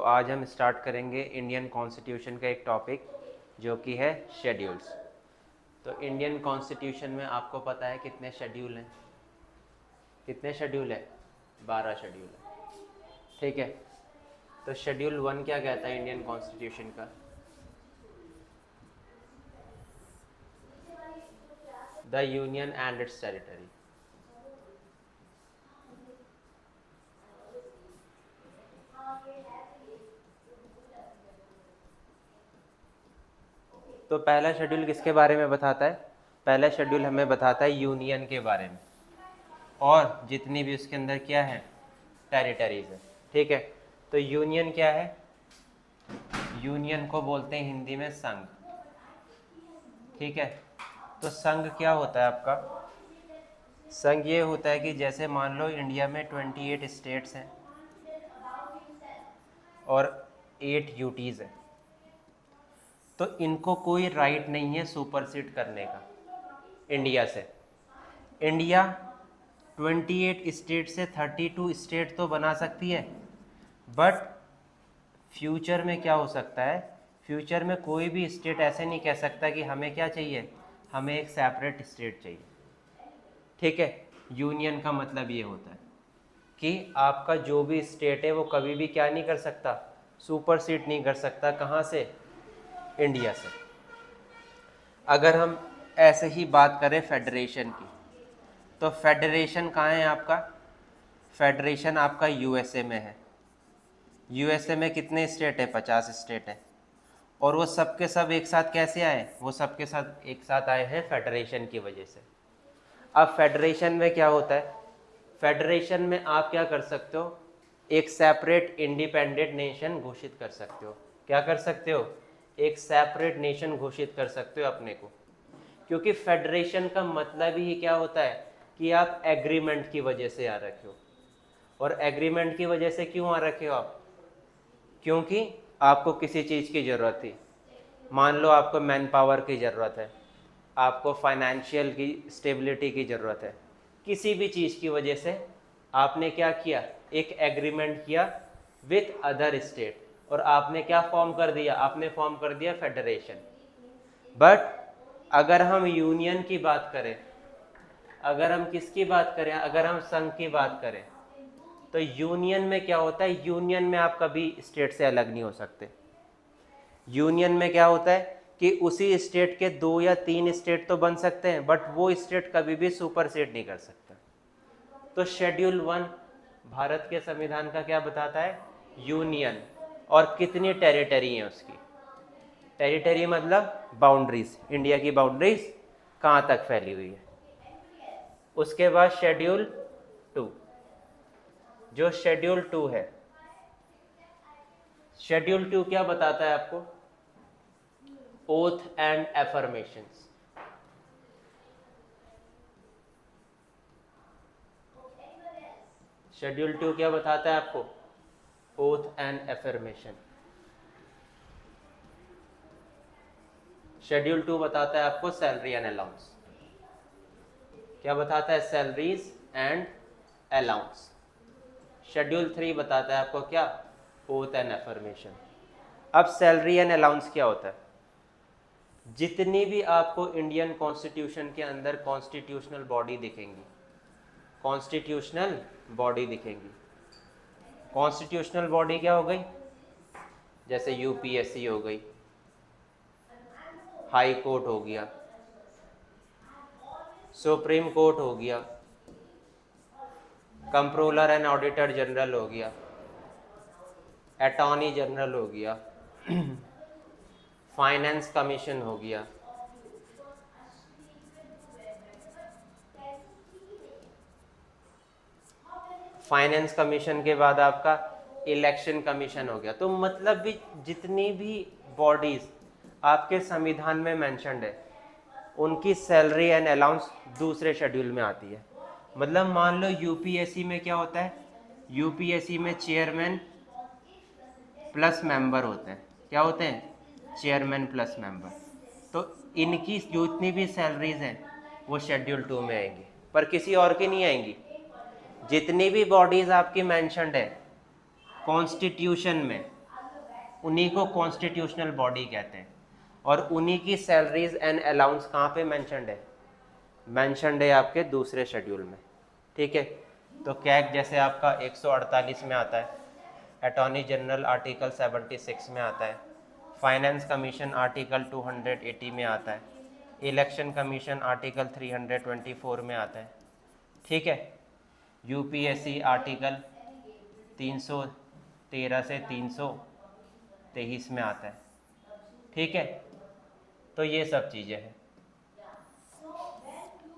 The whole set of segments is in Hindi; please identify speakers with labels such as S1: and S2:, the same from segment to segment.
S1: आज हम स्टार्ट करेंगे इंडियन कॉन्स्टिट्यूशन का एक टॉपिक जो कि है शेड्यूल्स। तो इंडियन कॉन्स्टिट्यूशन में आपको पता है कितने शेड्यूल हैं? कितने शेड्यूल है? 12 शेड्यूल है। ठीक है, तो शेड्यूल 1 क्या कहता है इंडियन कॉन्स्टिट्यूशन का? The union and it's territory. तो पहला शेड्यूल किसके बारे में बताता है? पहला शेड्यूल हमें बताता है यूनियन के बारे में और जितनी भी उसके अंदर क्या है, टेरिटरीज है। ठीक है, तो यूनियन क्या है? यूनियन को बोलते हैं हिंदी में संघ। ठीक है, तो संघ क्या होता है आपका? संघ ये होता है कि जैसे मान लो इंडिया में 28 स्टेट्स हैं और 8 यूटीज़ हैं, तो इनको कोई राइट नहीं है सुपरसीड करने का इंडिया से। इंडिया 28 स्टेट से 32 स्टेट तो बना सकती है, बट फ्यूचर में क्या हो सकता है? फ्यूचर में कोई भी स्टेट ऐसे नहीं कह सकता कि हमें क्या चाहिए, हमें एक सेपरेट स्टेट चाहिए। ठीक है, यूनियन का मतलब ये होता है कि आपका जो भी स्टेट है वो कभी भी क्या नहीं कर सकता, सुपरसीड नहीं कर सकता। कहाँ से? इंडिया से। अगर हम ऐसे ही बात करें फेडरेशन की, तो फेडरेशन कहाँ है आपका? फेडरेशन आपका यूएसए में है। यूएसए में कितने स्टेट है? 50 स्टेट है। और वो सब के सब एक साथ कैसे आए? वो सब के साथ एक साथ आए हैं फेडरेशन की वजह से। अब फेडरेशन में क्या होता है? फेडरेशन में आप क्या कर सकते हो? एक सेपरेट इंडिपेंडेंट नेशन घोषित कर सकते हो। क्या कर सकते हो? एक सेपरेट नेशन घोषित कर सकते हो अपने को, क्योंकि फेडरेशन का मतलब ही क्या होता है कि आप एग्रीमेंट की वजह से आ रखे हो। और एग्रीमेंट की वजह से क्यों आ रखे हो आप? क्योंकि आपको किसी चीज़ की ज़रूरत थी। मान लो आपको मैन पावर की ज़रूरत है, आपको फाइनेंशियल की स्टेबिलिटी की ज़रूरत है, किसी भी चीज़ की वजह से आपने क्या किया? एक एग्रीमेंट किया विथ अदर स्टेट और आपने क्या फॉर्म कर दिया? आपने फॉर्म कर दिया फेडरेशन। बट अगर हम यूनियन की बात करें, अगर हम किसकी बात करें, अगर हम संघ की बात करें, तो यूनियन में क्या होता है? यूनियन में आप कभी स्टेट से अलग नहीं हो सकते। यूनियन में क्या होता है कि उसी स्टेट के 2 या 3 स्टेट तो बन सकते हैं, बट वो स्टेट कभी भी सुपरसीड नहीं कर सकता। तो शेड्यूल 1 भारत के संविधान का क्या बताता है? यूनियन। और कितनी टेरिटरी है उसकी? टेरिटरी मतलब बाउंड्रीज, इंडिया की बाउंड्रीज कहाँ तक फैली हुई है। उसके बाद शेड्यूल 2, जो शेड्यूल 2 है, शेड्यूल 2 क्या बताता है आपको? Oath and affirmations. शेड्यूल 2 क्या बताता है आपको? Oath and affirmation. शेड्यूल 2 बताता है आपको सैलरी एंड अलाउंस। क्या बताता है? Salaries and allowance. शेड्यूल 3 बताता है आपको क्या? Oath and affirmation. अब सैलरी एंड अलाउंस क्या होता है? जितनी भी आपको इंडियन कॉन्स्टिट्यूशन के अंदर कॉन्स्टिट्यूशनल बॉडी दिखेंगी, कॉन्स्टिट्यूशनल बॉडी दिखेंगी। कॉन्स्टिट्यूशनल बॉडी क्या हो गई? जैसे यूपीएससी हो गई, हाई कोर्ट हो गया, सुप्रीम कोर्ट हो गया, कंट्रोलर एंड ऑडिटर जनरल हो गया, अटॉर्नी जनरल हो गया, फाइनेंस कमीशन हो गया। फाइनेंस कमीशन के बाद आपका इलेक्शन कमीशन हो गया। तो मतलब भी जितनी भी बॉडीज आपके संविधान में मेंशन्ड है, उनकी सैलरी एंड अलाउंस दूसरे शेड्यूल में आती है। मतलब मान लो यूपीएससी में क्या होता है? यूपीएससी में चेयरमैन प्लस मेंबर होते हैं। क्या होते हैं? Chairman plus member. तो इनकी जितनी भी सैलरीज हैं वो शेड्यूल 2 में आएंगी, पर किसी और की नहीं आएंगी। जितनी भी बॉडीज आपकी मेंशन्ड है कॉन्स्टिट्यूशन में, उन्हीं को कॉन्स्टिट्यूशनल बॉडी कहते हैं। और उन्हीं की सैलरीज एंड अलाउंस कहाँ पे मेंशन्ड है? मेंशन्ड है आपके दूसरे शेड्यूल में, ठीक है। तो कैग जैसे आपका 148 में आता है, अटॉर्नी जनरल आर्टिकल 76 में आता है, फाइनेंस कमीशन आर्टिकल 280 में आता है, इलेक्शन कमीशन आर्टिकल 324 में आता है, ठीक है। यूपीएससी आर्टिकल 313 से 323 में आता है, ठीक है। तो ये सब चीज़ें हैं।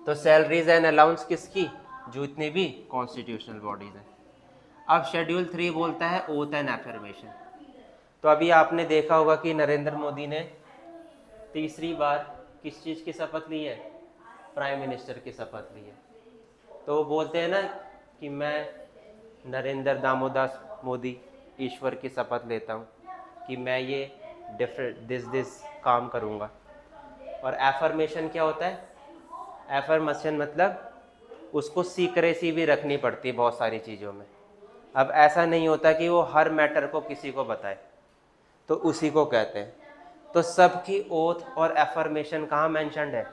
S1: तो सैलरीज एंड अलाउंस किसकी? जो इतने भी कॉन्स्टिट्यूशनल बॉडीज हैं। अब शेड्यूल 3 बोलता है ओथ एंड एफर्मेशन। तो अभी आपने देखा होगा कि नरेंद्र मोदी ने तीसरी बार किस चीज़ की शपथ ली है? प्राइम मिनिस्टर की शपथ ली है। तो वो बोलते हैं ना कि मैं नरेंद्र दामोदास मोदी ईश्वर की शपथ लेता हूँ कि मैं ये दिस काम करूँगा। और एफर्मेशन क्या होता है? एफर्मेशन मतलब उसको सीक्रेसी भी रखनी पड़ती है बहुत सारी चीज़ों में। अब ऐसा नहीं होता कि वो हर मैटर को किसी को बताए, तो उसी को कहते हैं। तो सबकी ओथ और एफर्मेशन कहाँ मेंशन्ड है?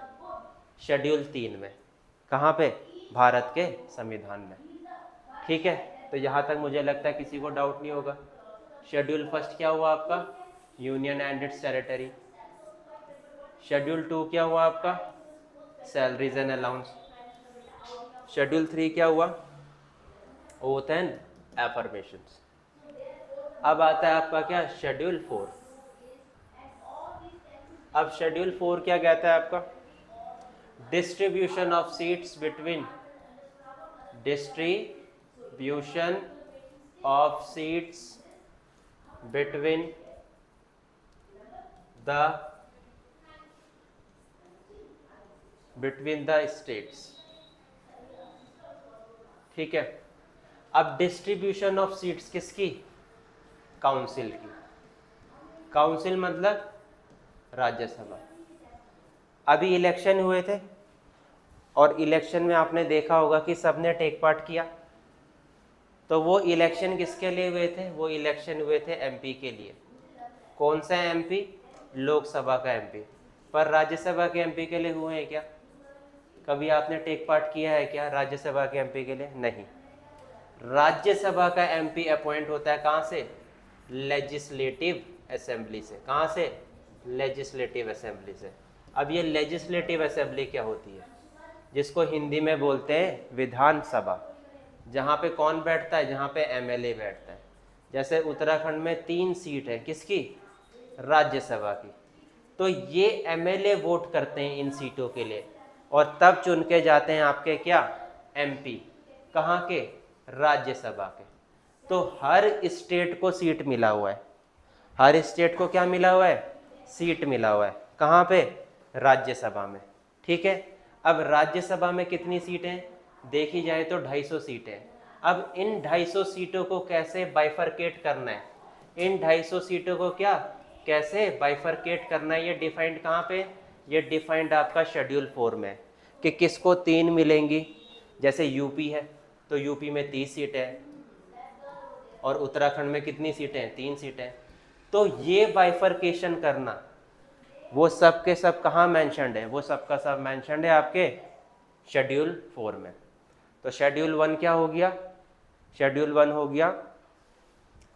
S1: शेड्यूल 3 में। कहाँ पे? भारत के संविधान में, ठीक है। तो यहाँ तक मुझे लगता है किसी को डाउट नहीं होगा। शेड्यूल फर्स्ट क्या हुआ आपका? Union and it's territory. Schedule 2 क्या हुआ आपका? Salaries and allowance. शेड्यूल 3 क्या हुआ? Oath and affirmations. अब आता है आपका क्या? शेड्यूल 4। अब शेड्यूल 4 क्या कहता है आपका? Distribution of seats between distribution of seats between the states, ठीक है। अब डिस्ट्रीब्यूशन ऑफ सीट्स किसकी? काउंसिल की। काउंसिल मतलब राज्यसभा। अभी इलेक्शन हुए थे और इलेक्शन में आपने देखा होगा कि सबने टेक पार्ट किया। तो वो इलेक्शन किसके लिए हुए थे? वो इलेक्शन हुए थे एमपी के लिए। कौन सा एमपी? लोकसभा का एमपी। पर राज्यसभा के एमपी के लिए हुए हैं क्या? कभी आपने टेक पार्ट किया है क्या राज्यसभा के एमपी के लिए? नहीं। राज्यसभा का एमपी अपॉइंट होता है कहाँ से? लेजिस्लेटिव असेंबली से। कहाँ से? लेजिस्लेटिव असेंबली से। अब ये लेजिस्लेटिव असेंबली क्या होती है? जिसको हिंदी में बोलते हैं विधानसभा। जहाँ पे कौन बैठता है? जहाँ पे एमएलए बैठता है। जैसे उत्तराखंड में 3 सीट है, किसकी? राज्यसभा की। तो ये एमएलए वोट करते हैं इन सीटों के लिए और तब चुन के जाते हैं आपके क्या? एमपी। कहाँ के? राज्यसभा के। तो हर स्टेट को सीट मिला हुआ है। हर स्टेट को क्या मिला हुआ है? सीट मिला हुआ है। कहाँ पे? राज्यसभा में, ठीक है। अब राज्यसभा में कितनी सीटें देखी जाए तो 250 सीटें। अब इन 250 सीटों को कैसे बाइफरकेट करना है? इन 250 सीटों को क्या कैसे बाइफरकेट करना है? ये डिफाइंड कहाँ पे? ये डिफाइंड आपका शेड्यूल 4 में है कि किसको 3 मिलेंगी। जैसे यूपी है तो यूपी में 30 सीटें हैं और उत्तराखंड में कितनी सीटें हैं? 3 सीटें। तो ये बाइफरकेशन करना वो सब के सब कहाँ मेंशन्ड है? वो सब का सब मेंशन्ड है आपके शेड्यूल 4 में। तो शेड्यूल 1 क्या हो गया? शेड्यूल 1 हो गया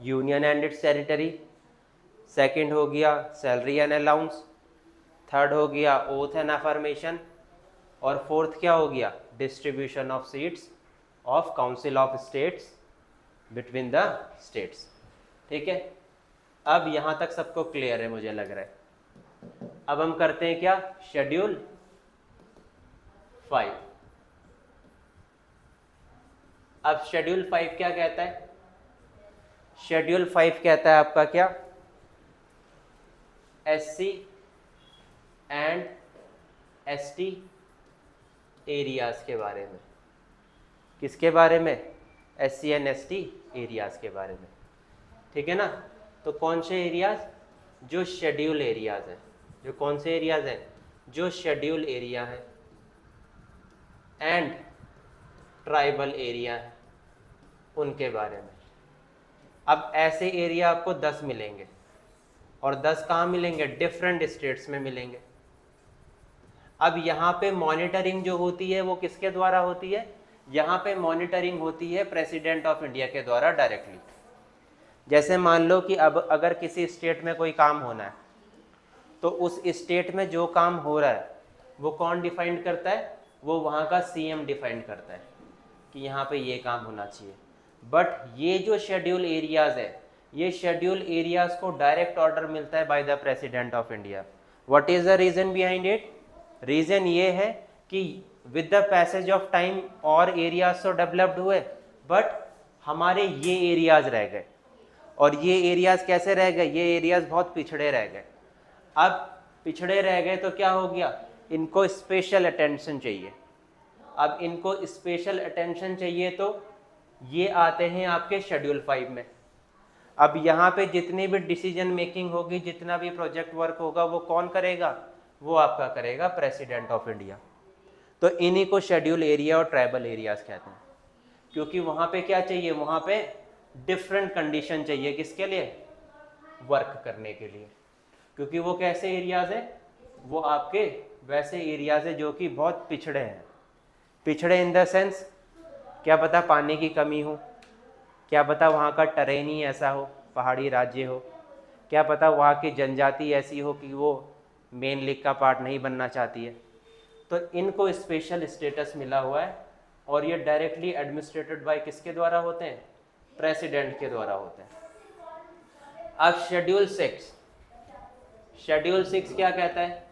S1: union and it's territory. Second हो गया सैलरी एंड अलाउंस। थर्ड हो गया ओथ एंड अफर्मेशन। और फोर्थ क्या हो गया? Distribution of seats of council of states between the states, ठीक है। अब यहाँ तक सबको क्लियर है मुझे लग रहा है। अब हम करते हैं क्या? शेड्यूल 5। अब शेड्यूल 5 क्या कहता है? शेड्यूल 5 कहता है आपका क्या? एससी एंड एसटी एरियाज के बारे में। किसके बारे में? एससी एंड एसटी एरियाज के बारे में, ठीक है ना। तो कौन से एरियाज? जो शेड्यूल एरियाज हैं। जो कौन से एरियाज हैं? जो शेड्यूल एरिया है एंड ट्राइबल एरिया है, उनके बारे में। अब ऐसे एरिया आपको 10 मिलेंगे। और 10 कहाँ मिलेंगे, डिफरेंट स्टेट्स में मिलेंगे। अब यहाँ पे मॉनिटरिंग जो होती है वो किसके द्वारा होती है, यहाँ पे मॉनिटरिंग होती है प्रेसिडेंट ऑफ इंडिया के द्वारा डायरेक्टली। जैसे मान लो कि अब अगर किसी स्टेट में कोई काम होना है तो उस स्टेट में जो काम हो रहा है वो कौन डिफाइन करता है, वो वहाँ का सीएम डिफाइन करता है कि यहाँ पे ये काम होना चाहिए। बट ये जो शेड्यूल एरियाज है, ये शेड्यूल एरियाज को डायरेक्ट ऑर्डर मिलता है by the president of India. What is the reason behind it, reason ये है कि with the passage of time और एरियाज तो डेवलप्ड हुए बट हमारे ये एरियाज रह गए। और ये एरियाज कैसे रह गए, ये एरियाज बहुत पिछड़े रह गए। अब पिछड़े रह गए तो क्या हो गया, इनको स्पेशल अटेंशन चाहिए। अब इनको स्पेशल अटेंशन चाहिए तो ये आते हैं आपके शेड्यूल 5 में। अब यहाँ पे जितनी भी डिसीजन मेकिंग होगी, जितना भी प्रोजेक्ट वर्क होगा, वो कौन करेगा, वो आपका करेगा प्रेसिडेंट ऑफ इंडिया। तो इन्हीं को शेड्यूल एरिया और ट्राइबल एरियाज कहते हैं, क्योंकि वहाँ पे क्या चाहिए, वहाँ पे डिफरेंट कंडीशन चाहिए, किसके लिए, वर्क करने के लिए। क्योंकि वो कैसे एरियाज हैं, वो आपके वैसे एरियाज है जो कि बहुत पिछड़े हैं। पिछड़े इन द सेंस, क्या पता पानी की कमी हो, क्या पता वहाँ का टरेन ही ऐसा हो, पहाड़ी राज्य हो, क्या पता वहाँ की जनजाति ऐसी हो कि वो मेन लीग का पार्ट नहीं बनना चाहती है। तो इनको स्पेशल स्टेटस मिला हुआ है और ये डायरेक्टली एडमिनिस्ट्रेटेड बाय किसके द्वारा होते हैं, प्रेसिडेंट के द्वारा होते हैं। अब शेड्यूल 6, शेड्यूल 6 क्या कहता है,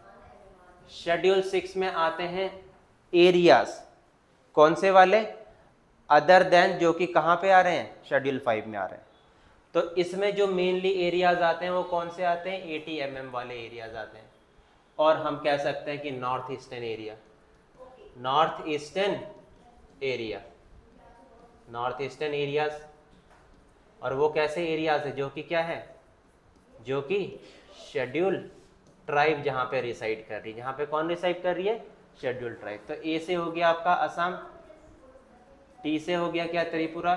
S1: शेड्यूल 6 में आते हैं एरियाज, कौन से वाले, अदर देन, जो कि कहाँ पे आ रहे हैं, शेड्यूल 5 में आ रहे हैं। तो इसमें जो मेनली एरियाज आते हैं वो कौन से आते हैं, 80 mm वाले एरियाज आते हैं। और हम कह सकते हैं कि north eastern area, north eastern area, north eastern areas. और वो कैसे एरियाज है, जो कि क्या है, जो कि शेड्यूल ट्राइब जहाँ पे रिसाइड कर रही है। यहाँ पे कौन रिसाइड कर रही है, शेड्यूल ट्राइब। तो ए से हो गया आपका असम, टी से हो गया क्या, त्रिपुरा,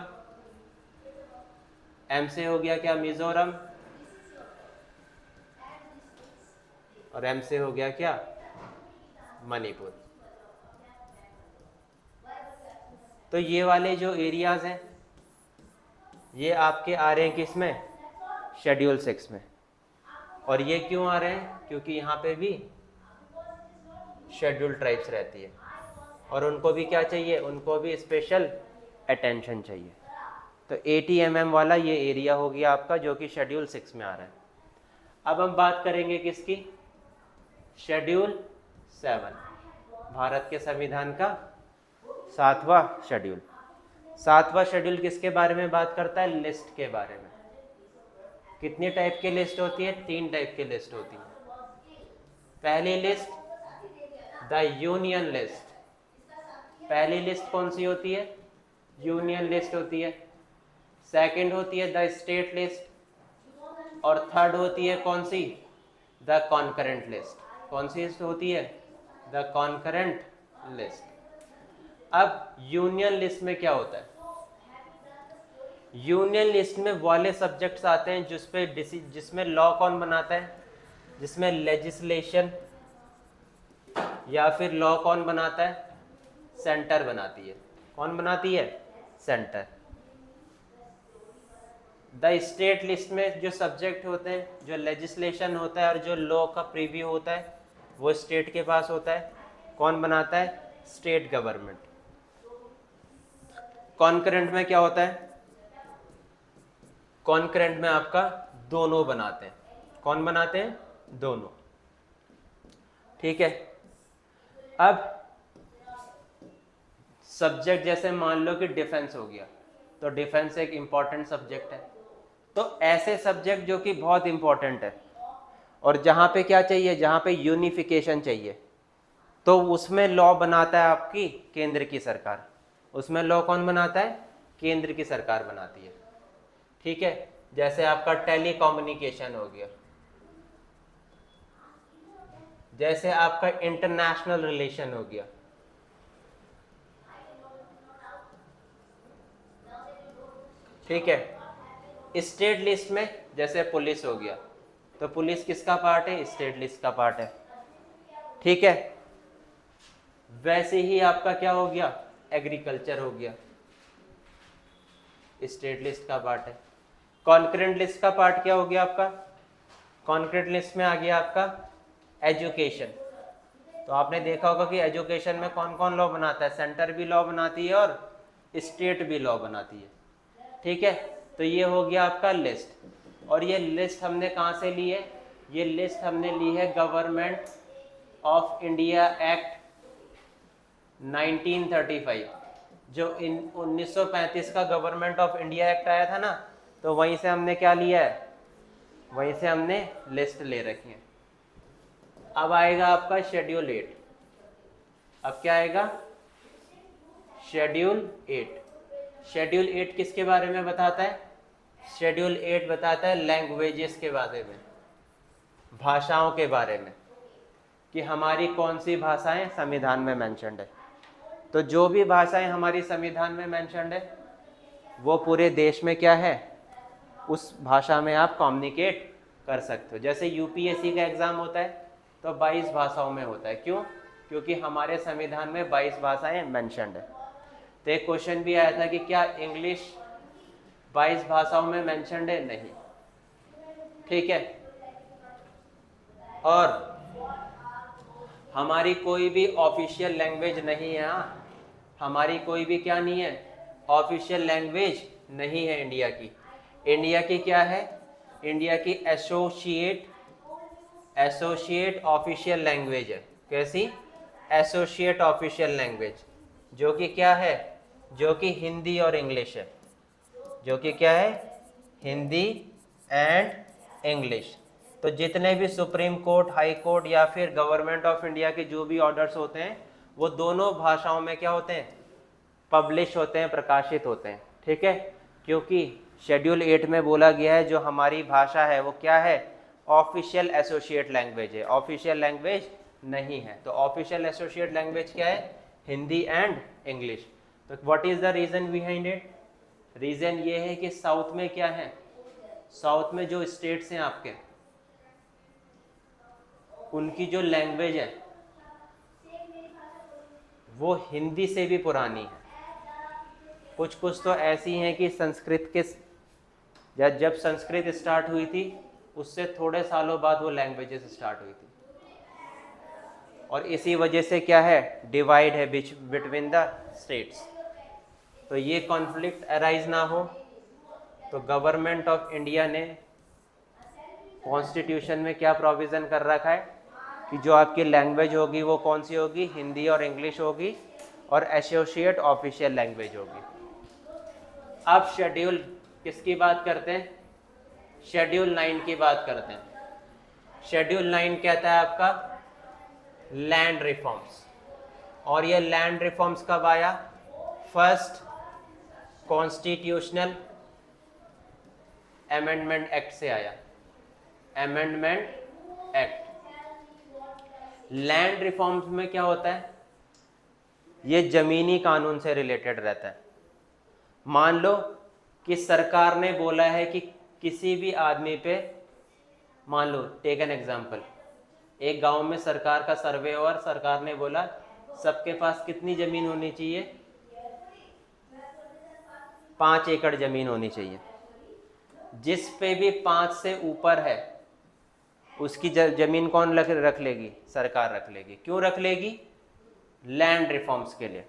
S1: एम से हो गया क्या, मिजोरम, और एम से हो गया क्या, मणिपुर। तो ये वाले जो एरियाज हैं ये आपके आ रहे हैं किसमें, शेड्यूल 6 में। और ये क्यों आ रहे हैं, क्योंकि यहाँ पे भी शेड्यूल ट्राइब्स रहती है और उनको भी क्या चाहिए, उनको भी स्पेशल अटेंशन चाहिए। तो 80 mm वाला ये एरिया हो गया आपका, जो कि शेड्यूल 6 में आ रहा है। अब हम बात करेंगे किसकी, शेड्यूल 7, भारत के संविधान का 7वां शेड्यूल। 7वां शेड्यूल किसके बारे में बात करता है, लिस्ट के बारे में। कितनी टाइप की लिस्ट होती है, 3 टाइप की लिस्ट होती है। पहली लिस्ट द यूनियन लिस्ट, पहली लिस्ट कौन सी होती है, यूनियन लिस्ट होती है। सेकंड होती है द स्टेट लिस्ट और थर्ड होती है कौन सी, द कॉन्करेंट लिस्ट। कौन सी लिस्ट होती है, द कॉन्करेंट लिस्ट। अब यूनियन लिस्ट में क्या होता है, यूनियन लिस्ट में वाले सब्जेक्ट्स आते हैं जिसमें लॉ कौन बनाता है, जिसमें लेजिस्लेशन या फिर लॉ कौन बनाता है, सेंटर बनाती है। कौन बनाती है, सेंटर। द स्टेट लिस्ट में जो सब्जेक्ट होते हैं, जो लेजिस्लेशन होता है और जो लॉ का प्रीव्यू होता है, वो स्टेट के पास होता है। कौन बनाता है, स्टेट गवर्नमेंट। कॉन्करेंट में क्या होता है, कॉन्करेंट में आपका दोनों बनाते हैं। कौन बनाते हैं, दोनों। ठीक है। अब सब्जेक्ट जैसे मान लो कि डिफेंस हो गया, तो डिफेंस एक इंपॉर्टेंट सब्जेक्ट है। तो ऐसे सब्जेक्ट जो कि बहुत इंपॉर्टेंट है और जहाँ पे क्या चाहिए, जहाँ पे यूनिफिकेशन चाहिए, तो उसमें लॉ बनाता है आपकी केंद्र की सरकार। उसमें लॉ कौन बनाता है, केंद्र की सरकार बनाती है। ठीक है। जैसे आपका टेलीकम्युनिकेशन हो गया, जैसे आपका इंटरनेशनल रिलेशन हो गया, ठीक है। स्टेट लिस्ट में जैसे पुलिस हो गया, तो पुलिस किसका पार्ट है? स्टेट लिस्ट का पार्ट है। ठीक है, वैसे ही आपका क्या हो गया? एग्रीकल्चर हो गया, स्टेट लिस्ट का पार्ट है। कॉन्करेंट लिस्ट का पार्ट क्या हो गया आपका? कॉन्करेंट लिस्ट में आ गया आपका एजुकेशन। तो आपने देखा होगा कि एजुकेशन में कौन कौन लॉ बनाता है? सेंटर भी लॉ बनाती है और स्टेट भी लॉ बनाती है। ठीक है, तो ये हो गया आपका लिस्ट। और ये लिस्ट हमने कहाँ से ली है? ये लिस्ट हमने ली है गवर्नमेंट ऑफ इंडिया एक्ट 1935। जो 1935 का गवर्नमेंट ऑफ इंडिया एक्ट आया था ना, तो वहीं से हमने क्या लिया है? वहीं से हमने लिस्ट ले रखी है। अब आएगा आपका शेड्यूल 8। अब क्या आएगा? शेड्यूल 8। शेड्यूल 8 किसके बारे में बताता है? शेड्यूल 8 बताता है लैंग्वेजेस के बारे में, भाषाओं के बारे में, कि हमारी कौन सी भाषाएं संविधान में मेंशन्ड है। तो जो भी भाषाएं हमारी संविधान में मेंशन्ड है वो पूरे देश में क्या है? उस भाषा में आप कम्युनिकेट कर सकते हो। जैसे यूपीएससी का एग्ज़ाम होता है तो 22 भाषाओं में होता है। क्यों? क्योंकि हमारे संविधान में 22 भाषाएं मेंशन्ड है। तो एक क्वेश्चन भी आया था कि क्या इंग्लिश 22 भाषाओं में मेंशन्ड है? नहीं। ठीक है, और हमारी कोई भी ऑफिशियल लैंग्वेज नहीं है। हाँ, हमारी कोई भी क्या नहीं है? ऑफिशियल लैंग्वेज नहीं है इंडिया की। इंडिया की क्या है? इंडिया की एसोसिएट ऑफिशियल लैंग्वेज है। कैसी? एसोसिएट ऑफिशियल लैंग्वेज, जो कि क्या है? जो कि हिंदी और इंग्लिश है। जो कि क्या है? Hindi and English. तो जितने भी सुप्रीम कोर्ट, हाई कोर्ट या फिर गवर्नमेंट ऑफ इंडिया के जो भी ऑर्डर्स होते हैं वो दोनों भाषाओं में क्या होते हैं? पब्लिश होते हैं, प्रकाशित होते हैं। ठीक है, क्योंकि शेड्यूल 8 में बोला गया है जो हमारी भाषा है वो क्या है? ऑफिशियल एसोसिएट लैंग्वेज है, ऑफिशियल लैंग्वेज नहीं है। तो ऑफिशियल एसोसिएट लैंग्वेज क्या है? Hindi and English. तो what is the reason behind it? Reason ये है कि साउथ में क्या है? साउथ में जो स्टेट्स हैं आपके, उनकी जो लैंग्वेज है वो हिंदी से भी पुरानी है। कुछ कुछ तो ऐसी हैं कि संस्कृत के जब संस्कृत स्टार्ट हुई थी उससे थोड़े सालों बाद वो लैंग्वेजेस स्टार्ट हुई थी। और इसी वजह से क्या है? डिवाइड है बिटवीन द स्टेट्स। तो ये कॉन्फ्लिक्ट अराइज ना हो, तो गवर्नमेंट ऑफ इंडिया ने कॉन्स्टिट्यूशन में क्या प्रोविज़न कर रखा है कि जो आपकी लैंग्वेज होगी वो कौन सी होगी? हिंदी और इंग्लिश होगी, और एसोसिएट ऑफिशियल लैंग्वेज होगी। अब शेड्यूल किसकी बात करते हैं? शेड्यूल 9 की बात करते हैं। शेड्यूल 9 कहता है आपका लैंड रिफॉर्म्स। और ये लैंड रिफॉर्म्स कब आया? फर्स्ट कॉन्स्टिट्यूशनल अमेंडमेंट एक्ट से आया। Amendment act. लैंड रिफॉर्म्स में क्या होता है? ये जमीनी कानून से रिलेटेड रहता है। मान लो कि सरकार ने बोला है कि किसी भी आदमी पे, मान लो टेक एन एग्जांपल, एक गांव में सरकार का सर्वे हुआ और सरकार ने बोला सबके पास कितनी जमीन होनी चाहिए? 5 एकड़ जमीन होनी चाहिए। जिस पे भी 5 से ऊपर है उसकी जमीन कौन रख लेगी? सरकार रख लेगी। क्यों रख लेगी? लैंड रिफॉर्म्स के लिए।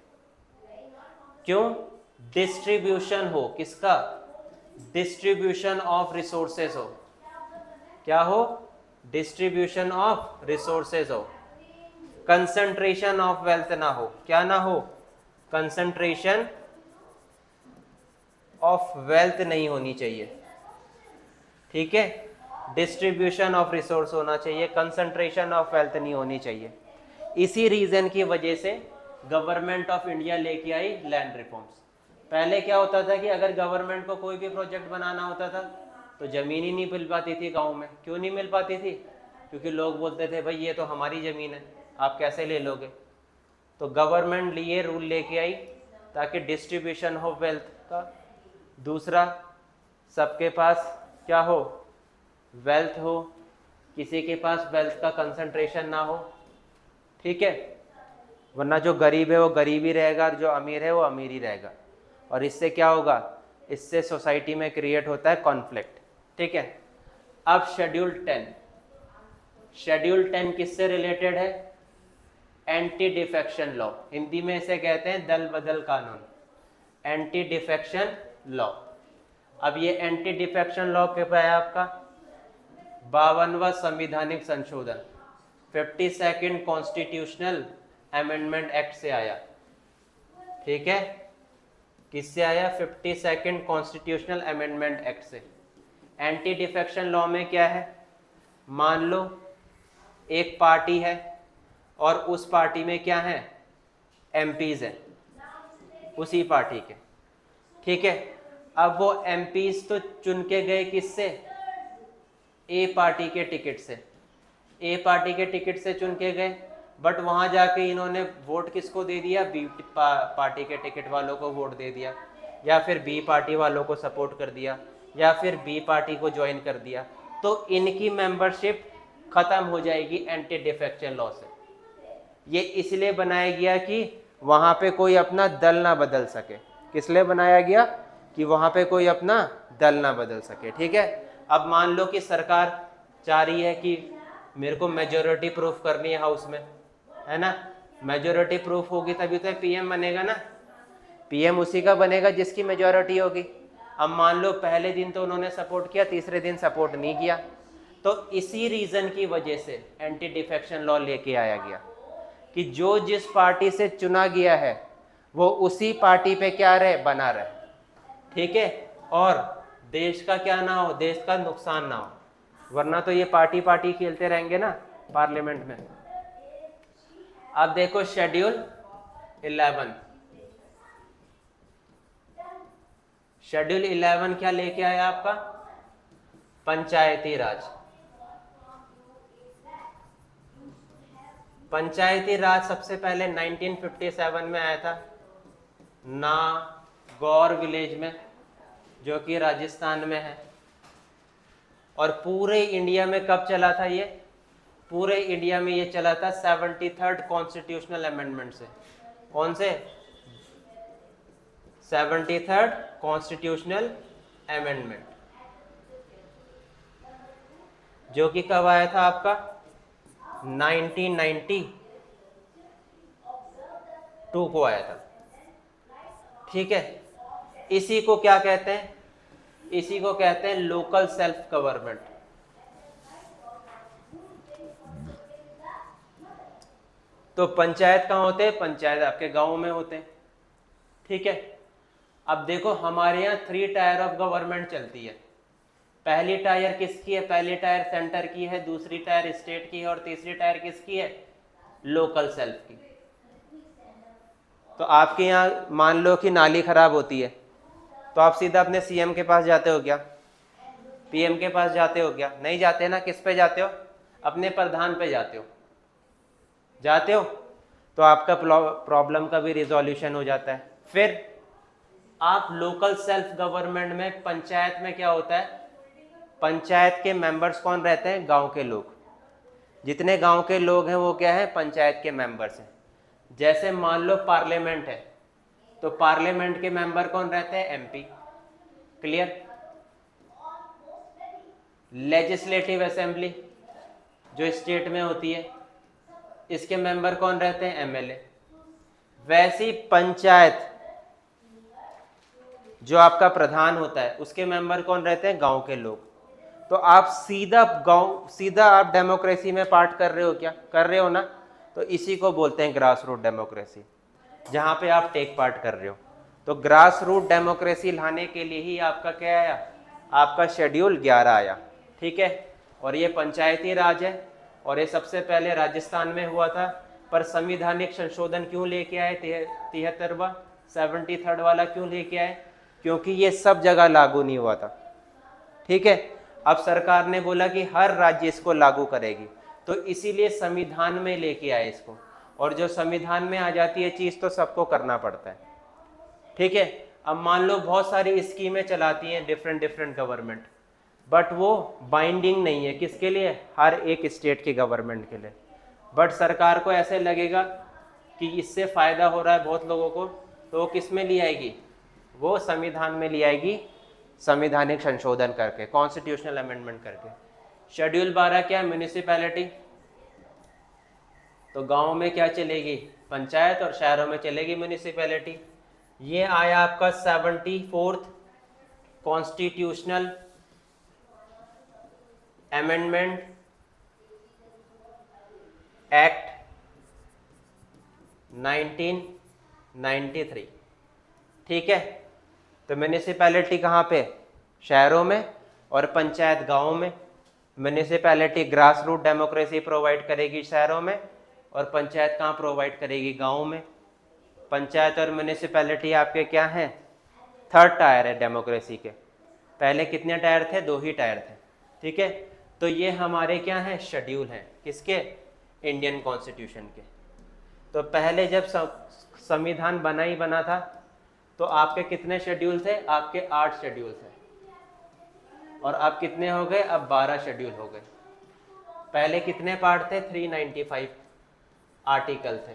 S1: क्यों? डिस्ट्रीब्यूशन हो। किसका? डिस्ट्रीब्यूशन ऑफ रिसोर्सेज हो। क्या हो? डिस्ट्रीब्यूशन ऑफ रिसोर्सेज हो। कंसंट्रेशन ऑफ वेल्थ ना हो। क्या ना हो? कंसंट्रेशन ऑफ वेल्थ नहीं होनी चाहिए। ठीक है, डिस्ट्रीब्यूशन ऑफ रिसोर्स होना चाहिए, कंसंट्रेशन ऑफ वेल्थ नहीं होनी चाहिए। इसी रीजन की वजह से गवर्नमेंट ऑफ इंडिया लेके आई लैंड रिफॉर्म्स। पहले क्या होता था कि अगर गवर्नमेंट को कोई भी प्रोजेक्ट बनाना होता था तो ज़मीन ही नहीं मिल पाती थी गांव में। क्यों नहीं मिल पाती थी? क्योंकि लोग बोलते थे भाई ये तो हमारी ज़मीन है, आप कैसे ले लोगे। तो गवर्नमेंट ये रूल लेके आई ताकि डिस्ट्रीब्यूशन हो वेल्थ का। दूसरा, सबके पास क्या हो? वेल्थ हो, किसी के पास वेल्थ का कंसंट्रेशन ना हो, ठीक है, वरना जो गरीब है वो गरीब ही रहेगा और जो अमीर है वो अमीर ही रहेगा, और इससे क्या होगा, इससे सोसाइटी में क्रिएट होता है कॉन्फ्लिक्ट, ठीक है। अब शेड्यूल 10, शेड्यूल 10 किससे रिलेटेड है, एंटी डिफेक्शन लॉ, हिंदी में इसे कहते हैं दल बदल कानून, एंटी डिफेक्शन लॉ। अब ये एंटी डिफेक्शन लॉ क्या है आपका, 52वां संविधानिक संशोधन, 52nd कॉन्स्टिट्यूशनल अमेंडमेंट एक्ट से आया, ठीक है, किससे आया, 52nd कॉन्स्टिट्यूशनल अमेंडमेंट एक्ट से। एंटी डिफेक्शन लॉ में क्या है, मान लो एक पार्टी है और उस पार्टी में क्या है, एमपीज हैं उसी पार्टी के, ठीक है। अब वो एमपीज तो चुन के गए किससे, ए पार्टी के टिकट से, ए पार्टी के टिकट से चुन के गए, बट वहां जाके इन्होंने वोट किसको दे दिया, बी पार्टी के टिकट वालों को वोट दे दिया, या फिर बी पार्टी वालों को सपोर्ट कर दिया, या फिर बी पार्टी को ज्वाइन कर दिया, तो इनकी मेंबरशिप खत्म हो जाएगी एंटी डिफेक्शन लॉ से। ये इसलिए बनाया गया कि वहां पे कोई अपना दल ना बदल सके, किस लिए बनाया गया, कि वहां पे कोई अपना दल ना बदल सके, ठीक है। अब मान लो कि सरकार चाह रही है कि मेरे को मेजोरिटी प्रूफ करनी है हाउस में, है ना, मेजोरिटी प्रूफ होगी तभी तो पीएम बनेगा ना, पीएम उसी का बनेगा जिसकी मेजोरिटी होगी। अब मान लो पहले दिन तो उन्होंने सपोर्ट किया, तीसरे दिन सपोर्ट नहीं किया, तो इसी रीजन की वजह से एंटी डिफेक्शन लॉ लेके आया गया कि जो जिस पार्टी से चुना गया है वो उसी पार्टी पे क्या रहे, बना रहे, ठीक है, और देश का क्या ना हो, देश का नुकसान ना हो, वरना तो ये पार्टी पार्टी खेलते रहेंगे ना पार्लियामेंट में। अब देखो शेड्यूल 11, शेड्यूल 11 क्या लेके आया आपका, पंचायती राज। पंचायती राज सबसे पहले 1957 में आया था नागौर विलेज में, जो कि राजस्थान में है, और पूरे इंडिया में कब चला था ये, पूरे इंडिया में ये चला था 73rd कॉन्स्टिट्यूशनल अमेंडमेंट से। कौन से, 73rd कॉन्स्टिट्यूशनल अमेंडमेंट, जो कि कब आया था आपका, 1992 को आया था, ठीक है। इसी को क्या कहते हैं, इसी को कहते हैं लोकल सेल्फ गवर्नमेंट। तो पंचायत कहाँ होते हैं, पंचायत आपके गांव में होते हैं, ठीक है। अब देखो हमारे यहाँ 3 टायर ऑफ गवर्नमेंट चलती है, पहली टायर किसकी है, पहली टायर सेंटर की है, दूसरी टायर स्टेट की है, और तीसरी टायर किसकी है, लोकल सेल्फ की। तो आपके यहाँ मान लो कि नाली खराब होती है, तो आप सीधा अपने सीएम के पास जाते हो क्या, पीएम के पास जाते हो क्या, नहीं जाते ना, किस पे जाते हो, अपने प्रधान पे जाते हो, जाते हो, तो आपका प्रॉब्लम का भी रिजोल्यूशन हो जाता है। फिर आप लोकल सेल्फ गवर्नमेंट में, पंचायत में क्या होता है, पंचायत के मेंबर्स कौन रहते हैं, गांव के लोग, जितने गांव के लोग हैं वो क्या है, पंचायत के मेंबर्स हैं। जैसे मान लो पार्लियामेंट है, तो पार्लियामेंट के मेंबर कौन रहते हैं, एमपी, क्लियर। लेजिस्लेटिव असेंबली जो स्टेट में होती है, इसके मेंबर कौन रहते हैं, एमएलए। वैसी पंचायत जो आपका प्रधान होता है, उसके मेंबर कौन रहते हैं, गांव के लोग। तो आप सीधा आप डेमोक्रेसी में पार्ट कर रहे हो क्या, कर रहे हो ना, तो इसी को बोलते हैं ग्रास रूट डेमोक्रेसी, जहां पे आप टेक पार्ट कर रहे हो। तो ग्रास रूट डेमोक्रेसी लाने के लिए ही आपका क्या आया, आपका शेड्यूल 11 आया, ठीक है। और ये पंचायती राज है, और ये सबसे पहले राजस्थान में हुआ था। पर संविधानिक संशोधन क्यों लेके आए, 73वां 73rd वाला क्यों लेके आए, क्योंकि ये सब जगह लागू नहीं हुआ था, ठीक है। अब सरकार ने बोला कि हर राज्य इसको लागू करेगी, तो इसीलिए संविधान में लेके आए इसको, और जो संविधान में आ जाती है चीज़ तो सबको करना पड़ता है, ठीक है। अब मान लो बहुत सारी स्कीमें चलाती हैं डिफरेंट गवर्नमेंट, बट वो बाइंडिंग नहीं है किसके लिए, हर एक स्टेट की गवर्नमेंट के लिए। बट सरकार को ऐसे लगेगा कि इससे फ़ायदा हो रहा है बहुत लोगों को, तो वो किस में ले आएगी, वो संविधान में ले आएगी, संवैधानिक संशोधन करके, कॉन्स्टिट्यूशनल अमेंडमेंट करके। शेड्यूल 12 क्या है, म्यूनिसिपैलिटी। तो गांव में क्या चलेगी, पंचायत, और शहरों में चलेगी म्यूनिसिपैलिटी। ये आया आपका 74th कॉन्स्टिट्यूशनल अमेंडमेंट एक्ट 1993। ठीक है, तो म्यूनिसिपैलिटी कहाँ पे, शहरों में, और पंचायत गाँव में। Municipality grass root democracy provide करेगी शहरों में, और पंचायत कहाँ प्रोवाइड करेगी, गाँव में। पंचायत और म्यूनिसिपैलिटी आपके क्या हैं, थर्ड टायर है डेमोक्रेसी के। पहले कितने टायर थे, 2 ही टायर थे। ठीक है, तो ये हमारे क्या हैं, शेड्यूल हैं, किसके, इंडियन कॉन्स्टिट्यूशन के। तो पहले जब संविधान बना ही बना था तो आपके कितने शेड्यूल थे, आपके 8 शेड्यूल थे, और अब कितने हो गए, अब 12 शेड्यूल हो गए। पहले कितने पार्ट थे, 395 आर्टिकल थे।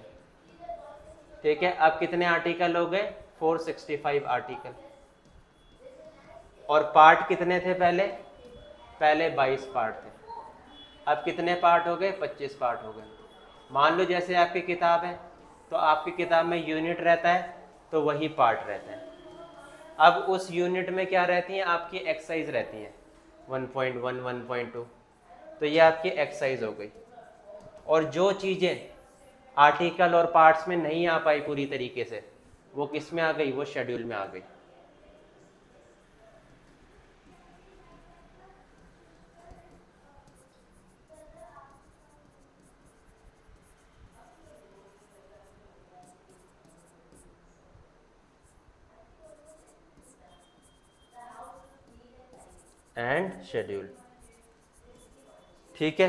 S1: ठीक है, अब कितने आर्टिकल हो गए, 465 आर्टिकल। और पार्ट कितने थे, पहले 22 पार्ट थे, अब कितने पार्ट हो गए, 25 पार्ट हो गए। मान लो जैसे आपकी किताब है, तो आपकी किताब में यूनिट रहता है, तो वही पार्ट रहता है। अब उस यूनिट में क्या रहती हैं, आपकी एक्सरसाइज रहती हैं 1.1, 1.2, तो ये आपकी एक्सरसाइज हो गई। और जो चीज़ें आर्टिकल और पार्ट्स में नहीं आ पाई पूरी तरीके से, वो किस में आ गई, वो शेड्यूल में आ गई। And schedule. ठीक है।